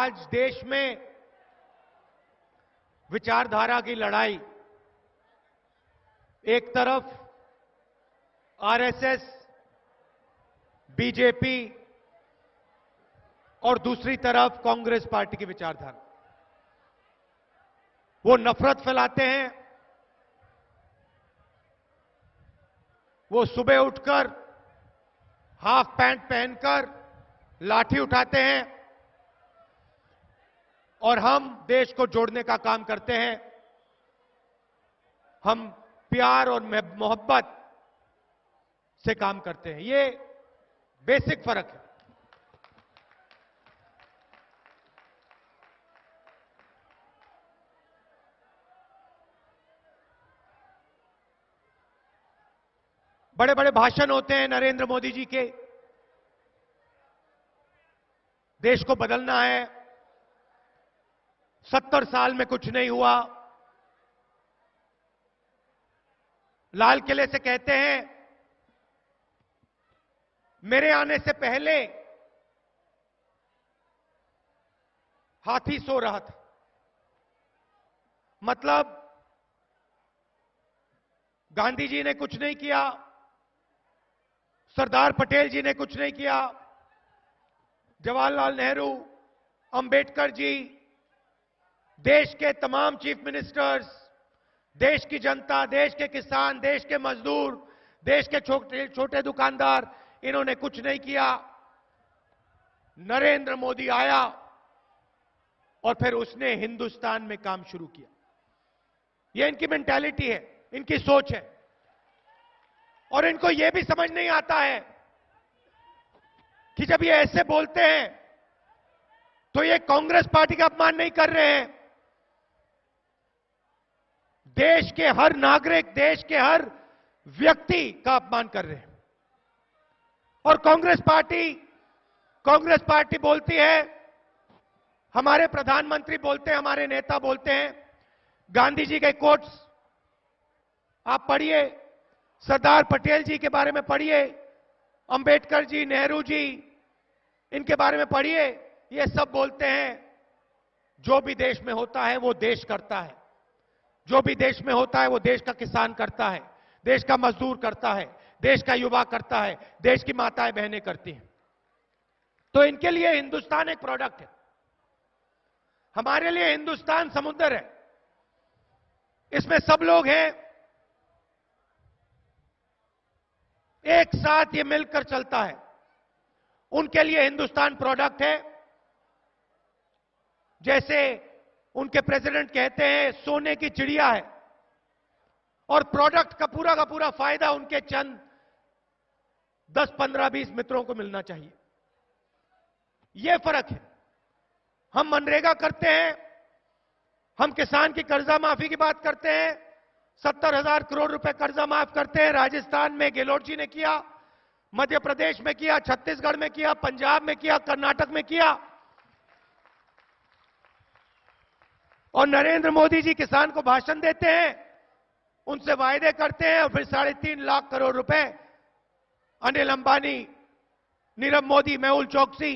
आज देश में विचारधारा की लड़ाई, एक तरफ आरएसएस, बीजेपी और दूसरी तरफ कांग्रेस पार्टी की विचारधारा। वो नफरत फैलाते हैं, वो सुबह उठकर हाफ पैंट पहनकर लाठी उठाते हैं और हम देश को जोड़ने का काम करते हैं। हम प्यार और मोहब्बत से काम करते हैं। ये बेसिक फर्क है। बड़े बड़े भाषण होते हैं नरेंद्र मोदी जी के, देश को बदलना है, 70 साल में कुछ नहीं हुआ। लाल किले से कहते हैं मेरे आने से पहले हाथी सो रहा था। मतलब गांधी जी ने कुछ नहीं किया, सरदार पटेल जी ने कुछ नहीं किया, जवाहरलाल नेहरू, अंबेडकर जी, देश के तमाम चीफ मिनिस्टर्स, देश की जनता, देश के किसान, देश के मजदूर, देश के छोटे दुकानदार, इन्होंने कुछ नहीं किया। नरेंद्र मोदी आया और फिर उसने हिंदुस्तान में काम शुरू किया। यह इनकी मेंटालिटी है, इनकी सोच है। और इनको यह भी समझ नहीं आता है कि जब ये ऐसे बोलते हैं तो ये कांग्रेस पार्टी का अपमान नहीं कर रहे हैं, देश के हर नागरिक, देश के हर व्यक्ति का अपमान कर रहे हैं। और कांग्रेस पार्टी बोलती है, हमारे प्रधानमंत्री बोलते हैं, हमारे नेता बोलते हैं, गांधी जी के कोट्स आप पढ़िए, सरदार पटेल जी के बारे में पढ़िए, अंबेडकर जी, नेहरू जी, इनके बारे में पढ़िए। ये सब बोलते हैं जो भी देश में होता है वो देश करता है, जो भी देश में होता है वो देश का किसान करता है, देश का मजदूर करता है, देश का युवा करता है, देश की माताएं बहनें करती हैं। तो इनके लिए हिंदुस्तान एक प्रोडक्ट है, हमारे लिए हिंदुस्तान समुद्र है, इसमें सब लोग हैं, एक साथ ये मिलकर चलता है। उनके लिए हिंदुस्तान प्रोडक्ट है। जैसे उनके प्रेसिडेंट कहते हैं सोने की चिड़िया है, और प्रोडक्ट का पूरा फायदा उनके चंद 10, 15, 20 मित्रों को मिलना चाहिए। यह फर्क है। हम मनरेगा करते हैं, हम किसान की कर्जा माफी की बात करते हैं, 70,000 करोड़ रुपए कर्जा माफ करते हैं। राजस्थान में गेहलोत जी ने किया, मध्य प्रदेश में किया, छत्तीसगढ़ में किया, पंजाब में किया, कर्नाटक में किया। और नरेंद्र मोदी जी किसान को भाषण देते हैं, उनसे वायदे करते हैं और फिर 3.5 लाख करोड़ रुपए अनिल अंबानी, नीरव मोदी, मेहुल चोकसी,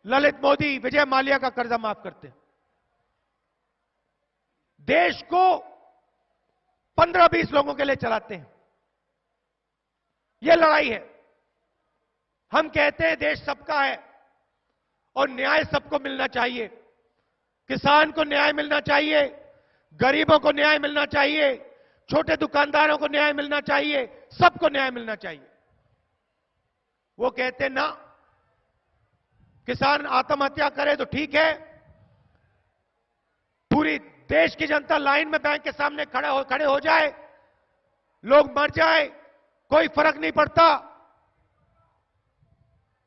ललित मोदी, विजय माल्या का कर्जा माफ करते हैं। देश को 15-20 लोगों के लिए चलाते हैं। यह लड़ाई है। हम कहते हैं देश सबका है और न्याय सबको मिलना चाहिए। किसान को न्याय मिलना चाहिए, गरीबों को न्याय मिलना चाहिए, छोटे दुकानदारों को न्याय मिलना चाहिए, सबको न्याय मिलना चाहिए। वो कहते ना, किसान आत्महत्या करे तो ठीक है, पूरी देश की जनता लाइन में बैंक के सामने खड़े हो जाए, लोग मर जाए, कोई फर्क नहीं पड़ता।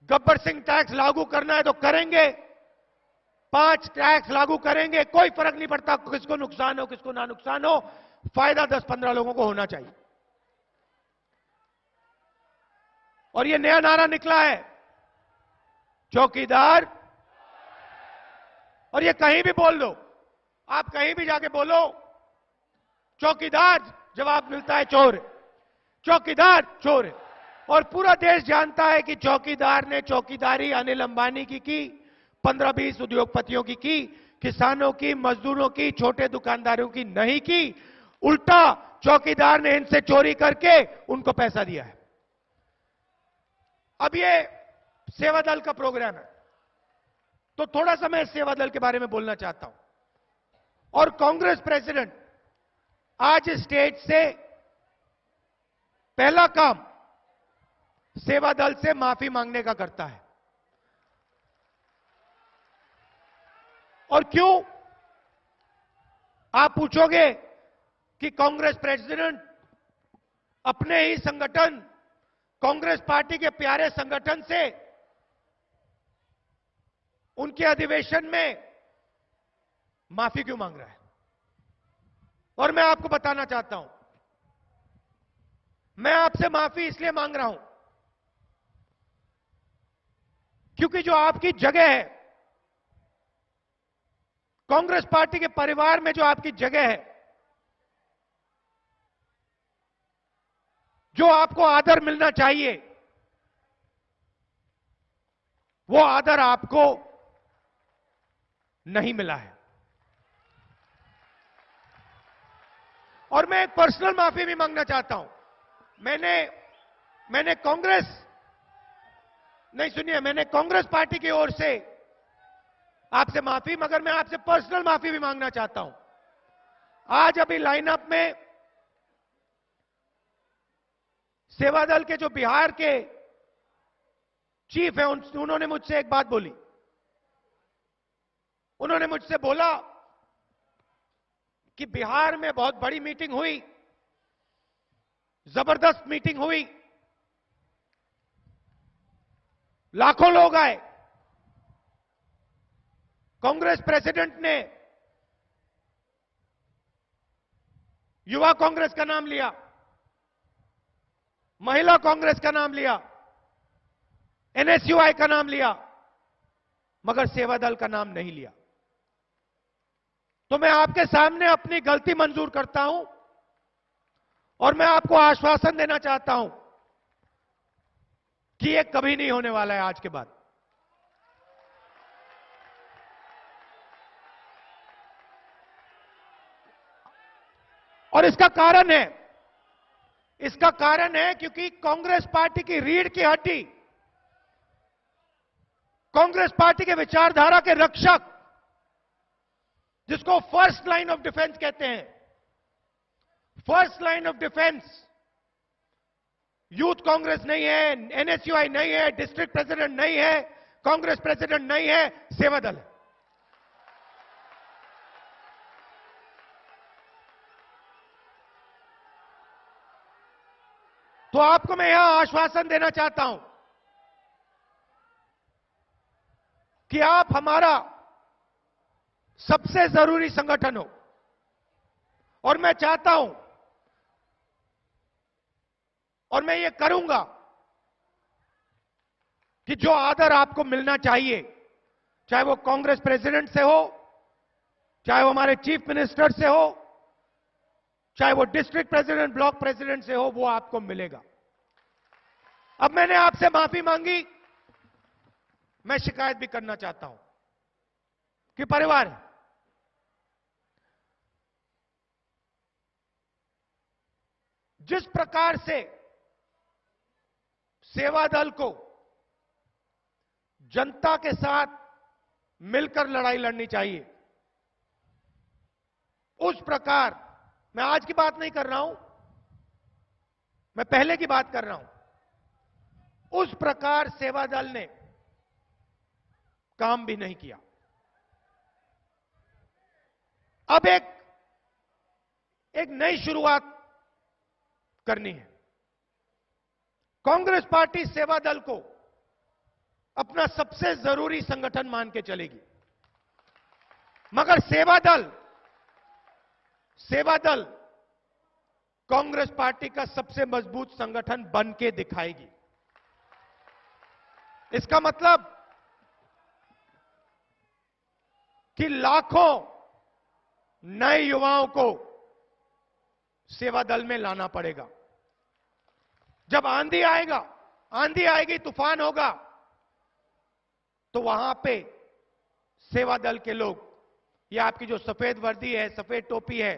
गब्बर सिंह टैक्स लागू करना है तो करेंगे, 5 टैक्स लागू करेंगे, कोई फर्क नहीं पड़ता किसको नुकसान हो किसको ना नुकसान हो, फायदा 10-15 लोगों को होना चाहिए। और ये नया नारा निकला है, चौकीदार। और ये कहीं भी बोल दो, आप कहीं भी जाके बोलो, चौकीदार जवाब मिलता है चोर है, चौकीदार चोर है। और पूरा देश जानता है कि चौकीदार ने चौकीदारी अनिल अंबानी की, 15-20 उद्योगपतियों की, किसानों की, मजदूरों की, छोटे दुकानदारों की नहीं की। उल्टा चौकीदार ने इनसे चोरी करके उनको पैसा दिया है। अब ये सेवा दल का प्रोग्राम है, तो थोड़ा सा मैं सेवा दल के बारे में बोलना चाहता हूं। और कांग्रेस प्रेसिडेंट आज स्टेज से पहला काम सेवा दल से माफी मांगने का करता है। और क्यों, आप पूछोगे कि कांग्रेस प्रेसिडेंट अपने ही संगठन, कांग्रेस पार्टी के प्यारे संगठन से उनके अधिवेशन में माफी क्यों मांग रहा है? और मैं आपको बताना चाहता हूं, मैं आपसे माफी इसलिए मांग रहा हूं क्योंकि जो आपकी जगह है, कांग्रेस पार्टी के परिवार में जो आपकी जगह है, जो आपको आदर मिलना चाहिए, वो आदर आपको नहीं मिला है। और मैं एक पर्सनल माफी भी मांगना चाहता हूं। मैंने कांग्रेस नहीं, सुनिए, मैंने कांग्रेस पार्टी की ओर से आपसे माफी, मगर मैं आपसे पर्सनल माफी भी मांगना चाहता हूं। आज अभी लाइनअप में सेवादल के जो बिहार के चीफ हैं, उन्होंने मुझसे एक बात बोली। उन्होंने मुझसे बोला कि बिहार में बहुत बड़ी मीटिंग हुई, जबरदस्त मीटिंग हुई, लाखों लोग आए। कांग्रेस प्रेसिडेंट ने युवा कांग्रेस का नाम लिया, महिला कांग्रेस का नाम लिया, एनएसयूआई का नाम लिया, मगर सेवादल का नाम नहीं लिया। तो मैं आपके सामने अपनी गलती मंजूर करता हूं और मैं आपको आश्वासन देना चाहता हूं कि यह कभी नहीं होने वाला है आज के बाद। और इसका कारण है क्योंकि कांग्रेस पार्टी की रीढ़ की हड्डी, कांग्रेस पार्टी के विचारधारा के रक्षक, जिसको फर्स्ट लाइन ऑफ डिफेंस कहते हैं, first line of defence youth Congress नहीं है, एनएसयूआई नहीं है, डिस्ट्रिक्ट प्रेसिडेंट नहीं है, कांग्रेस प्रेसिडेंट नहीं है, सेवादल है। तो आपको मैं यहां आश्वासन देना चाहता हूं कि आप हमारा सबसे जरूरी संगठन हो। और मैं चाहता हूं और मैं ये करूंगा कि जो आदर आपको मिलना चाहिए, चाहे वो कांग्रेस प्रेसिडेंट से हो, चाहे वो हमारे चीफ मिनिस्टर से हो, चाहे वो डिस्ट्रिक्ट प्रेसिडेंट, ब्लॉक प्रेसिडेंट से हो, वो आपको मिलेगा। अब मैंने आपसे माफी मांगी, मैं शिकायत भी करना चाहता हूं कि परिवार, जिस प्रकार से सेवादल को जनता के साथ मिलकर लड़ाई लड़नी चाहिए, उस प्रकार, मैं आज की बात नहीं कर रहा हूं, मैं पहले की बात कर रहा हूं, उस प्रकार सेवादल ने काम भी नहीं किया। अब एक नई शुरुआत करनी है। कांग्रेस पार्टी सेवादल को अपना सबसे जरूरी संगठन मान के चलेगी, मगर सेवादल कांग्रेस पार्टी का सबसे मजबूत संगठन बन के दिखाएगी। इसका मतलब कि लाखों नए युवाओं को सेवादल में लाना पड़ेगा। जब आंधी आएगी, तूफान होगा, तो वहां पे सेवा दल के लोग, ये आपकी जो सफेद वर्दी है, सफेद टोपी है,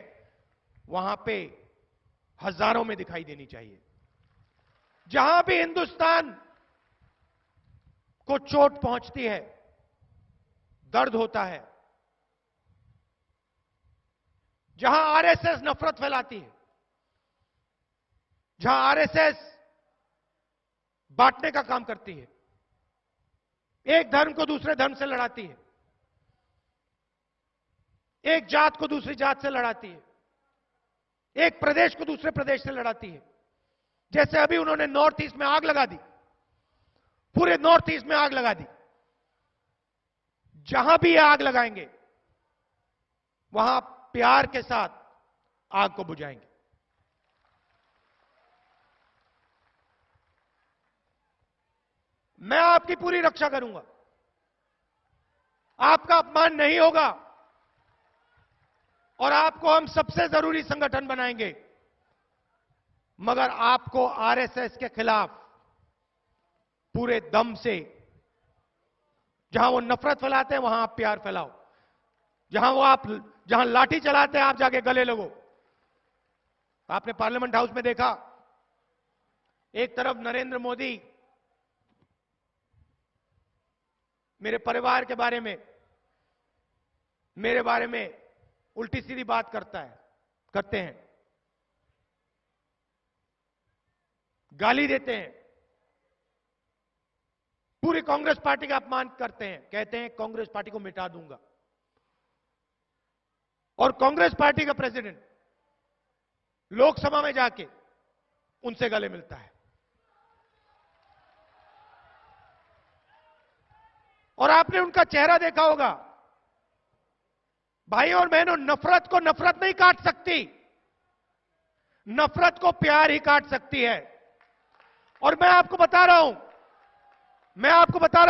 वहां पे हजारों में दिखाई देनी चाहिए। जहां भी हिंदुस्तान को चोट पहुंचती है, दर्द होता है, जहां आरएसएस नफरत फैलाती है, जहां आरएसएस बांटने का काम करती है, एक धर्म को दूसरे धर्म से लड़ाती है, एक जात को दूसरी जात से लड़ाती है, एक प्रदेश को दूसरे प्रदेश से लड़ाती है। जैसे अभी उन्होंने नॉर्थ ईस्ट में आग लगा दी, पूरे नॉर्थ ईस्ट में आग लगा दी। जहां भी ये आग लगाएंगे, वहां प्यार के साथ आग को बुझाएंगे। मैं आपकी पूरी रक्षा करूंगा, आपका अपमान नहीं होगा, और आपको हम सबसे जरूरी संगठन बनाएंगे। मगर आपको आरएसएस के खिलाफ पूरे दम से, जहां वो नफरत फैलाते हैं वहां आप प्यार फैलाओ, जहां लाठी चलाते हैं आप जाके गले लगो। आपने पार्लियामेंट हाउस में देखा, एक तरफ नरेंद्र मोदी मेरे परिवार के बारे में, मेरे बारे में उल्टी सीधी बात करते हैं, गाली देते हैं, पूरी कांग्रेस पार्टी का अपमान करते हैं, कहते हैं कांग्रेस पार्टी को मिटा दूंगा। और कांग्रेस पार्टी का प्रेसिडेंट लोकसभा में जाके उनसे गले मिलता है। और आपने उनका चेहरा देखा होगा। भाई और बहनों, नफरत को नफरत नहीं काट सकती, नफरत को प्यार ही काट सकती है। और मैं आपको बता रहा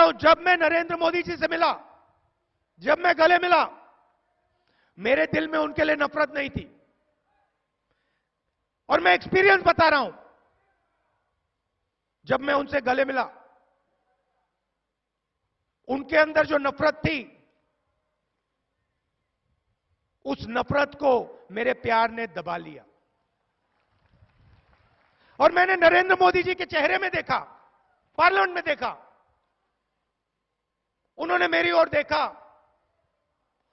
हूं, जब मैं नरेंद्र मोदी जी से मिला, जब मैं गले मिला, मेरे दिल में उनके लिए नफरत नहीं थी। और मैं एक्सपीरियंस बता रहा हूं, जब मैं उनसे गले मिला, उनके अंदर जो नफरत थी, उस नफरत को मेरे प्यार ने दबा लिया। और मैंने नरेंद्र मोदी जी के चेहरे में देखा, पार्लियामेंट में देखा, उन्होंने मेरी ओर देखा,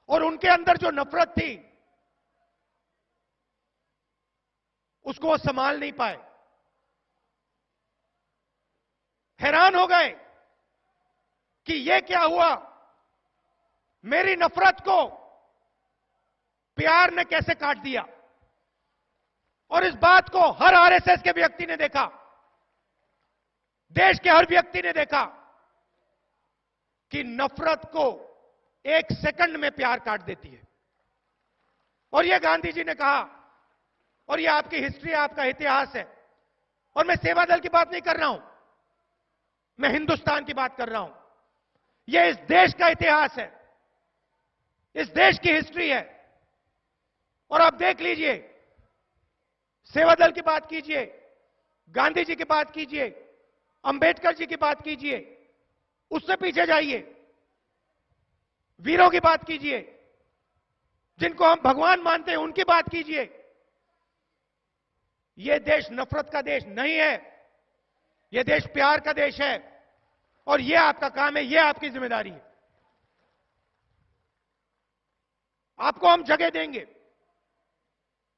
और उनके अंदर जो नफरत थी उसको वो संभाल नहीं पाए। हैरान हो गए कि ये क्या हुआ, मेरी नफरत को प्यार ने कैसे काट दिया। और इस बात को हर आरएसएस के व्यक्ति ने देखा, देश के हर व्यक्ति ने देखा कि नफरत को एक सेकंड में प्यार काट देती है। और यह गांधी जी ने कहा, और यह आपकी हिस्ट्री, आपका इतिहास है। और मैं सेवा दल की बात नहीं कर रहा हूं, मैं हिंदुस्तान की बात कर रहा हूं। यह इस देश का इतिहास है, इस देश की हिस्ट्री है। और आप देख लीजिए, सेवा दल की बात कीजिए, गांधी जी की बात कीजिए, अंबेडकर जी की बात कीजिए, उससे पीछे जाइए, वीरों की बात कीजिए, जिनको हम भगवान मानते हैं, उनकी बात कीजिए। यह देश नफरत का देश नहीं है, यह देश प्यार का देश है। और यह आपका काम है, यह आपकी जिम्मेदारी है। आपको हम जगह देंगे,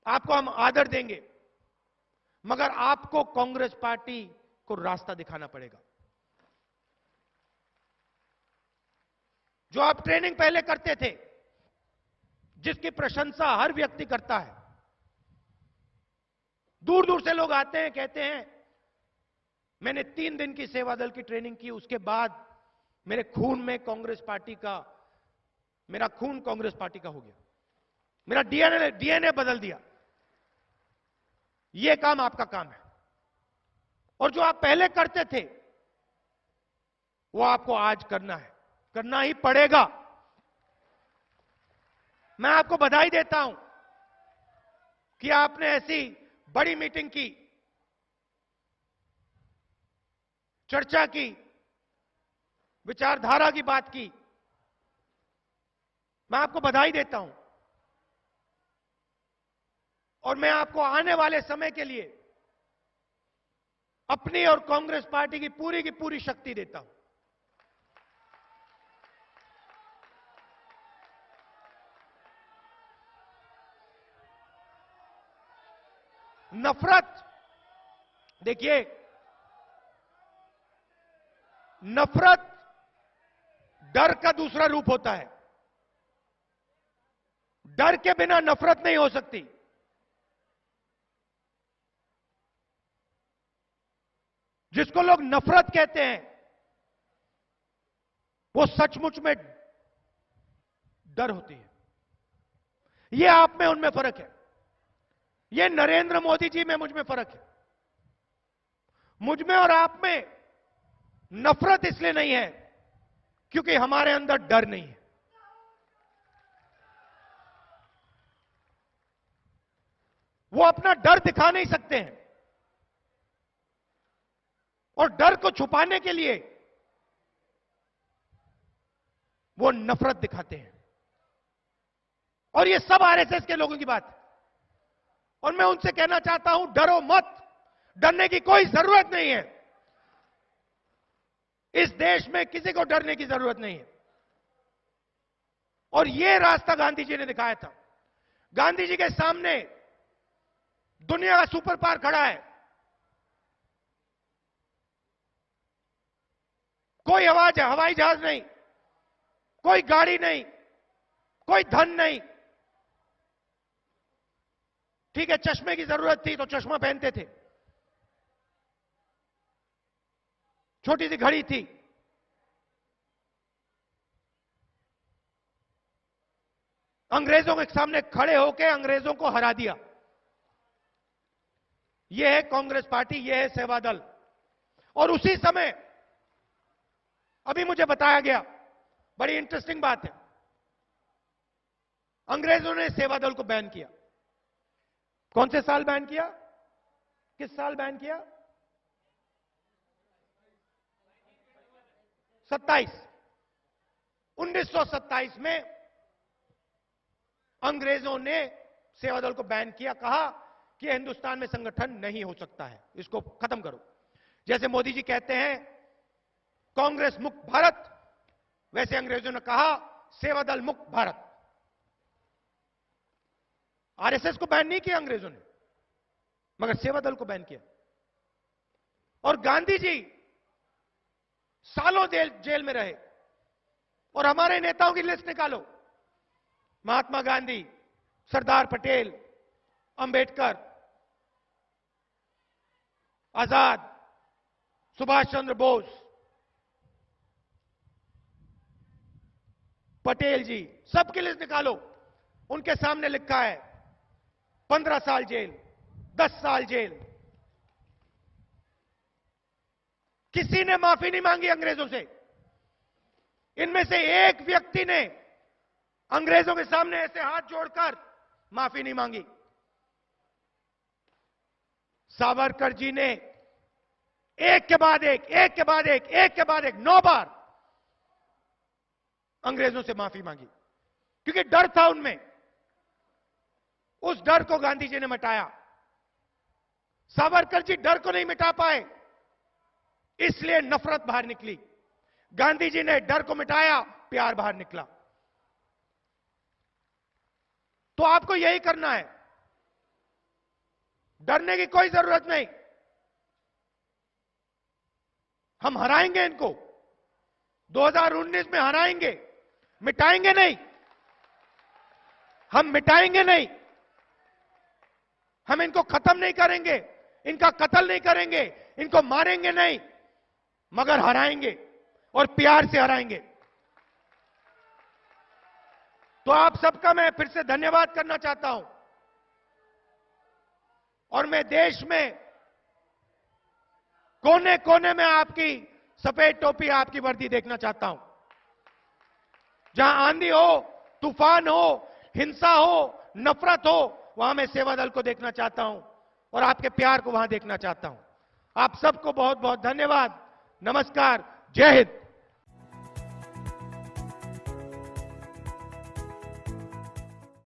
आपको हम आदर देंगे, मगर आपको कांग्रेस पार्टी को रास्ता दिखाना पड़ेगा। जो आप ट्रेनिंग पहले करते थे, जिसकी प्रशंसा हर व्यक्ति करता है, दूर दूर से लोग आते हैं, कहते हैं मैंने 3 दिन की सेवा दल की ट्रेनिंग की, उसके बाद मेरे खून में कांग्रेस पार्टी का, मेरा खून कांग्रेस पार्टी का हो गया, मेरा डीएनए बदल दिया। यह काम आपका काम है। और जो आप पहले करते थे, वो आपको आज करना है, करना ही पड़ेगा। मैं आपको बधाई देता हूं कि आपने ऐसी बड़ी मीटिंग की, चर्चा की, विचारधारा की बात की। मैं आपको बधाई देता हूं और मैं आपको आने वाले समय के लिए अपनी और कांग्रेस पार्टी की पूरी शक्ति देता हूं। नफरत, देखिए, नफरत डर का दूसरा रूप होता है। डर के बिना नफरत नहीं हो सकती। जिसको लोग नफरत कहते हैं वो सचमुच में डर होती है। ये आप में उनमें फर्क है। ये नरेंद्र मोदी जी में मुझ में फर्क है। मुझ में और आप में नफरत इसलिए नहीं है क्योंकि हमारे अंदर डर नहीं है। वो अपना डर दिखा नहीं सकते हैं और डर को छुपाने के लिए वो नफरत दिखाते हैं। और ये सब आरएसएस के लोगों की बात है। और मैं उनसे कहना चाहता हूं, डरो मत। डरने की कोई जरूरत नहीं है। इस देश में किसी को डरने की जरूरत नहीं है। और ये रास्ता गांधी जी ने दिखाया था। गांधी जी के सामने दुनिया का सुपर पावर खड़ा है। कोई हवाई जहाज नहीं, कोई गाड़ी नहीं, कोई धन नहीं। ठीक है, चश्मे की जरूरत थी तो चश्मा पहनते थे, छोटी सी घड़ी थी। अंग्रेजों के सामने खड़े होकर अंग्रेजों को हरा दिया। यह है कांग्रेस पार्टी, यह है सेवा दल। और उसी समय अभी मुझे बताया गया, बड़ी इंटरेस्टिंग बात है, अंग्रेजों ने सेवा दल को बैन किया। कौन से साल बैन किया? किस साल बैन किया? 1927 में अंग्रेजों ने सेवा दल को बैन किया। कहा कि हिंदुस्तान में संगठन नहीं हो सकता है, इसको खत्म करो। जैसे मोदी जी कहते हैं कांग्रेस मुक्त भारत, वैसे अंग्रेजों ने कहा सेवा दल मुक्त भारत। आरएसएस को बैन नहीं किया अंग्रेजों ने, मगर सेवा दल को बैन किया। और गांधी जी सालों जेल में रहे। और हमारे नेताओं की लिस्ट निकालो, महात्मा गांधी, सरदार पटेल, अंबेडकर, आजाद, सुभाष चंद्र बोस, पटेल जी, सबकी लिस्ट निकालो। उनके सामने लिखा है 15 साल जेल, 10 साल जेल। किसी ने माफी नहीं मांगी अंग्रेजों से। इनमें से एक व्यक्ति ने अंग्रेजों के सामने ऐसे हाथ जोड़कर माफी नहीं मांगी। सावरकर जी ने एक के बाद एक 9 बार अंग्रेजों से माफी मांगी, क्योंकि डर था उनमें। उस डर को गांधी जी ने मिटाया। सावरकर जी डर को नहीं मिटा पाए, इसलिए नफरत बाहर निकली। गांधी जी ने डर को मिटाया, प्यार बाहर निकला। तो आपको यही करना है, डरने की कोई जरूरत नहीं। हम हराएंगे इनको, 2019 में हराएंगे, मिटाएंगे नहीं। हम मिटाएंगे नहीं, हम इनको खत्म नहीं करेंगे, इनका कत्ल नहीं करेंगे, इनको मारेंगे नहीं, मगर हराएंगे और प्यार से हराएंगे। तो आप सबका मैं फिर से धन्यवाद करना चाहता हूं। और मैं देश में कोने कोने में आपकी सफेद टोपी, आपकी वर्दी देखना चाहता हूं। जहां आंधी हो, तूफान हो, हिंसा हो, नफरत हो, वहां मैं सेवा दल को देखना चाहता हूं और आपके प्यार को वहां देखना चाहता हूं। आप सबको बहुत बहुत धन्यवाद। नमस्कार, जय हिंद।